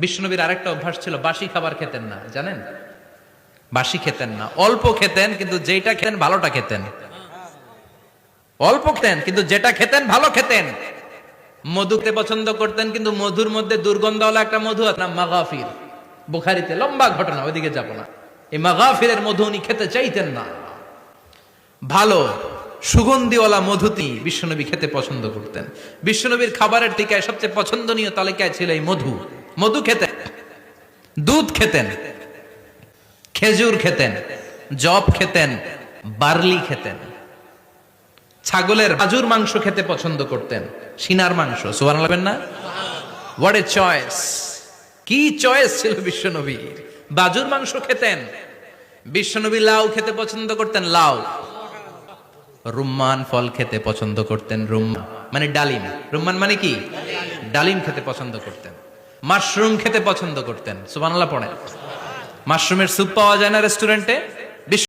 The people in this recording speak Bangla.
বিশ্বনবীর আরেকটা অভ্যাস ছিল, বাসি খাবার খেতেন না, জানেন? বাসি খেতেন না, অল্প খেতেন, কিন্তু যেটা খেতেন ভালোটা খেতেন। অল্প খেতেন কিন্তু যেটা খেতেন ভালো খেতেন। মধুকে পছন্দ করতেন, কিন্তু মধুর মধ্যে দুর্গন্ধওয়ালা একটা মধু আছে না, মাগাফির। বুখারীতে লম্বা ঘটনা, ওইদিকে যাব না। এই মাগাফিরের মধু উনি খেতে চাইতেন না। ভালো সুগন্ধিওয়ালা মধু তিনি বিশ্বনবী খেতে পছন্দ করতেন। বিশ্বনবীর খাবারের তালিকায় সবচেয়ে পছন্দনীয় তালিকায় ছিল এই মধু। মধু খেতেন, দুধ খেতেন, খেজুর খেতেন, জব খেতেন, বার্লি খেতেন, ছাগলের বাজুর মাংস খেতে পছন্দ করতেন, সিনার মাংস। সুবহানাল্লাহ বলেন না? What a choice! কি চয়েস ছিল বিশ্বনবীর! বাজুর মাংস খেতেন। বিশ্বনবী লাউ খেতে পছন্দ করতেন, লাউ। রুম্মান ফল খেতে পছন্দ করতেন, রুম্মান মানে ডালিম। রুম্মান মানে কি? ডালিম খেতে পছন্দ করতেন। মাশরুম খেতে পছন্দ করতেন। সুবহানাল্লাহ পড়েন। মাশরুমের স্যুপ পাওয়া যায় না রেস্টুরেন্টে?